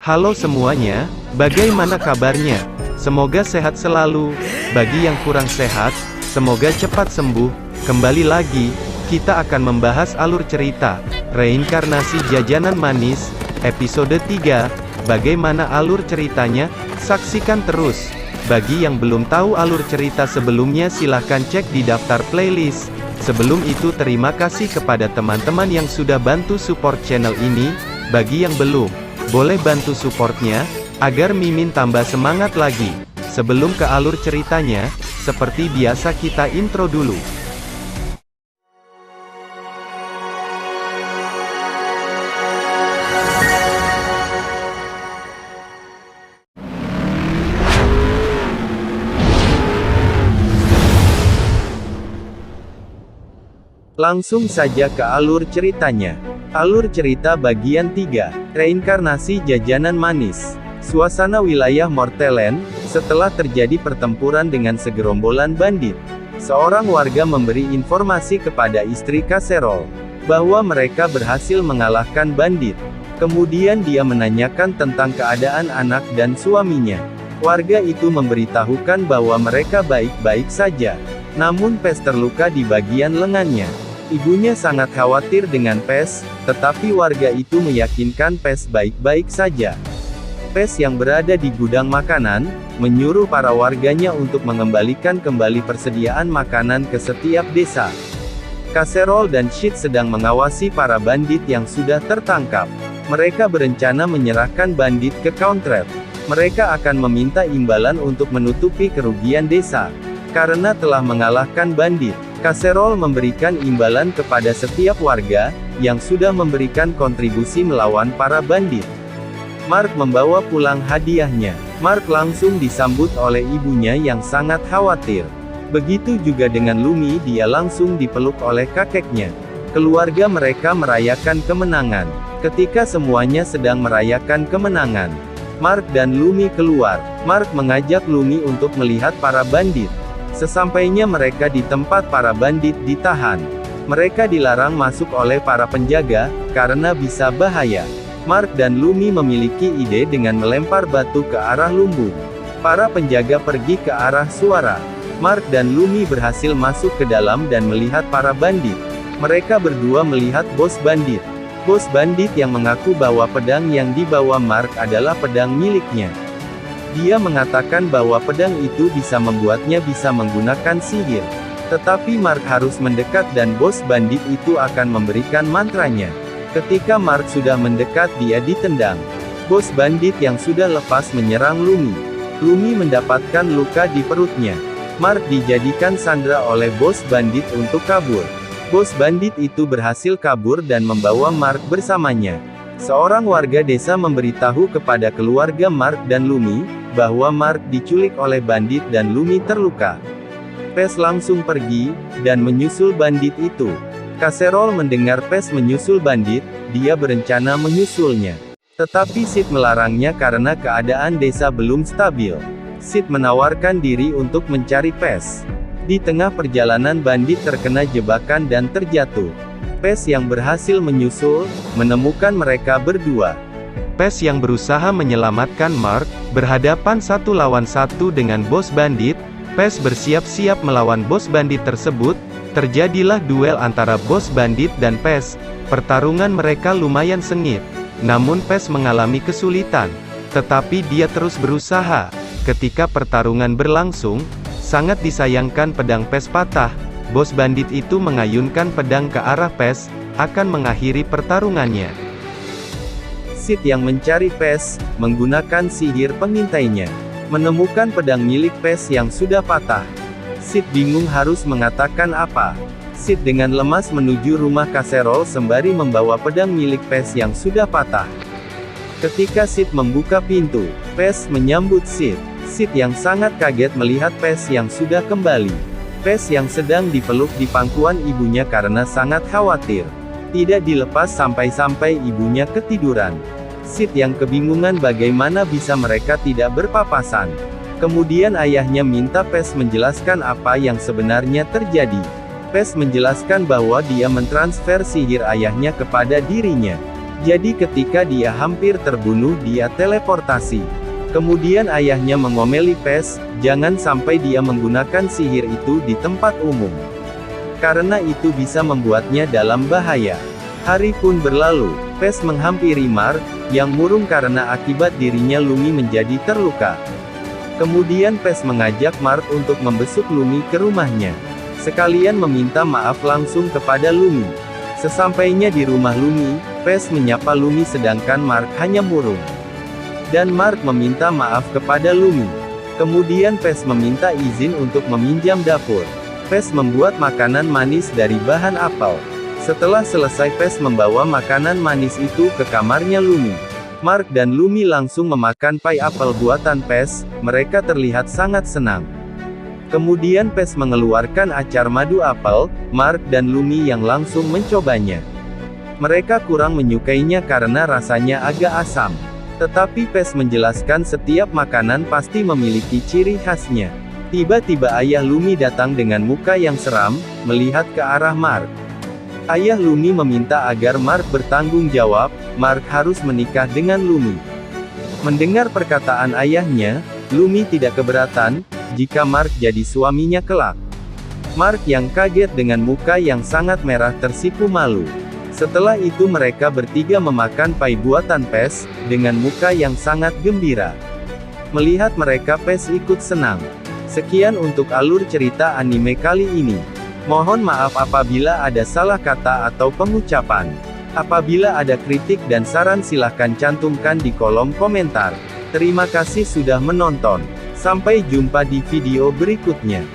Halo semuanya, bagaimana kabarnya? Semoga sehat selalu. Bagi yang kurang sehat, semoga cepat sembuh. Kembali lagi, kita akan membahas alur cerita, Reinkarnasi Jajanan Manis, episode 3. Bagaimana alur ceritanya? Saksikan terus. Bagi yang belum tahu alur cerita sebelumnya, silahkan cek di daftar playlist. Sebelum itu, terima kasih kepada teman-teman yang sudah bantu support channel ini. Bagi yang belum, boleh bantu supportnya, agar Mimin tambah semangat lagi. Sebelum ke alur ceritanya, seperti biasa kita intro dulu. Langsung saja ke alur ceritanya. Alur cerita bagian 3, Reinkarnasi Jajanan Manis. Suasana wilayah Morteland, setelah terjadi pertempuran dengan segerombolan bandit. Seorang warga memberi informasi kepada istri Kaserol, bahwa mereka berhasil mengalahkan bandit. Kemudian dia menanyakan tentang keadaan anak dan suaminya. Warga itu memberitahukan bahwa mereka baik-baik saja. Namun Pes terluka di bagian lengannya. Ibunya sangat khawatir dengan Pes, tetapi warga itu meyakinkan Pes baik-baik saja. Pes yang berada di gudang makanan, menyuruh para warganya untuk mengembalikan kembali persediaan makanan ke setiap desa. Kaserol dan Shit sedang mengawasi para bandit yang sudah tertangkap. Mereka berencana menyerahkan bandit ke Countret. Mereka akan meminta imbalan untuk menutupi kerugian desa. Karena telah mengalahkan bandit, Kaserol memberikan imbalan kepada setiap warga, yang sudah memberikan kontribusi melawan para bandit. Mark membawa pulang hadiahnya. Mark langsung disambut oleh ibunya yang sangat khawatir. Begitu juga dengan Lumi, dia langsung dipeluk oleh kakeknya. Keluarga mereka merayakan kemenangan. Ketika semuanya sedang merayakan kemenangan, Mark dan Lumi keluar. Mark mengajak Lumi untuk melihat para bandit. Sesampainya mereka di tempat para bandit ditahan, mereka dilarang masuk oleh para penjaga, karena bisa bahaya. Mark dan Lumi memiliki ide dengan melempar batu ke arah lumbung. Para penjaga pergi ke arah suara. Mark dan Lumi berhasil masuk ke dalam dan melihat para bandit. Mereka berdua melihat bos bandit. Bos bandit yang mengaku bahwa pedang yang dibawa Mark adalah pedang miliknya. Dia mengatakan bahwa pedang itu bisa membuatnya bisa menggunakan sihir. Tetapi Mark harus mendekat dan bos bandit itu akan memberikan mantranya. Ketika Mark sudah mendekat, dia ditendang. Bos bandit yang sudah lepas menyerang Lumi. Lumi mendapatkan luka di perutnya. Mark dijadikan sandera oleh bos bandit untuk kabur. Bos bandit itu berhasil kabur dan membawa Mark bersamanya. Seorang warga desa memberitahu kepada keluarga Mark dan Lumi, bahwa Mark diculik oleh bandit dan Lumi terluka. Pes langsung pergi, dan menyusul bandit itu. Kaserol mendengar Pes menyusul bandit, dia berencana menyusulnya. Tetapi Sid melarangnya karena keadaan desa belum stabil. Sid menawarkan diri untuk mencari Pes. Di tengah perjalanan bandit terkena jebakan dan terjatuh. Pes yang berhasil menyusul, menemukan mereka berdua. Pes yang berusaha menyelamatkan Mark, berhadapan 1 lawan 1 dengan bos bandit. Pes bersiap-siap melawan bos bandit tersebut. Terjadilah duel antara bos bandit dan Pes. Pertarungan mereka lumayan sengit. Namun Pes mengalami kesulitan. Tetapi dia terus berusaha. Ketika pertarungan berlangsung, sangat disayangkan pedang Pes patah. Bos bandit itu mengayunkan pedang ke arah Pes, akan mengakhiri pertarungannya. Sid yang mencari Pes, menggunakan sihir pengintainya, menemukan pedang milik Pes yang sudah patah. Sid bingung harus mengatakan apa. Sid dengan lemas menuju rumah Kaserol sembari membawa pedang milik Pes yang sudah patah. Ketika Sid membuka pintu, Pes menyambut Sid. Sid yang sangat kaget melihat Pes yang sudah kembali. Pes yang sedang dipeluk di pangkuan ibunya karena sangat khawatir. Tidak dilepas sampai-sampai ibunya ketiduran. Sid yang kebingungan bagaimana bisa mereka tidak berpapasan. Kemudian ayahnya minta Pes menjelaskan apa yang sebenarnya terjadi. Pes menjelaskan bahwa dia mentransfer sihir ayahnya kepada dirinya. Jadi ketika dia hampir terbunuh dia teleportasi. Kemudian ayahnya mengomeli Pes, jangan sampai dia menggunakan sihir itu di tempat umum. Karena itu bisa membuatnya dalam bahaya. Hari pun berlalu, Pes menghampiri Mark, yang murung karena akibat dirinya Lumi menjadi terluka. Kemudian Pes mengajak Mark untuk membesuk Lumi ke rumahnya. Sekalian meminta maaf langsung kepada Lumi. Sesampainya di rumah Lumi, Pes menyapa Lumi sedangkan Mark hanya murung. Dan Mark meminta maaf kepada Lumi. Kemudian Pes meminta izin untuk meminjam dapur. Pes membuat makanan manis dari bahan apel. Setelah selesai Pes membawa makanan manis itu ke kamarnya Lumi. Mark dan Lumi langsung memakan pai apel buatan Pes, mereka terlihat sangat senang. Kemudian Pes mengeluarkan acar madu apel, Mark dan Lumi yang langsung mencobanya. Mereka kurang menyukainya karena rasanya agak asam. Tetapi Pes menjelaskan setiap makanan pasti memiliki ciri khasnya. Tiba-tiba ayah Lumi datang dengan muka yang seram, melihat ke arah Mark. Ayah Lumi meminta agar Mark bertanggung jawab, Mark harus menikah dengan Lumi. Mendengar perkataan ayahnya, Lumi tidak keberatan, jika Mark jadi suaminya kelak. Mark yang kaget dengan muka yang sangat merah tersipu malu. Setelah itu mereka bertiga memakan pai buatan Pes, dengan muka yang sangat gembira. Melihat mereka Pes ikut senang. Sekian untuk alur cerita anime kali ini. Mohon maaf apabila ada salah kata atau pengucapan. Apabila ada kritik dan saran silahkan cantumkan di kolom komentar. Terima kasih sudah menonton. Sampai jumpa di video berikutnya.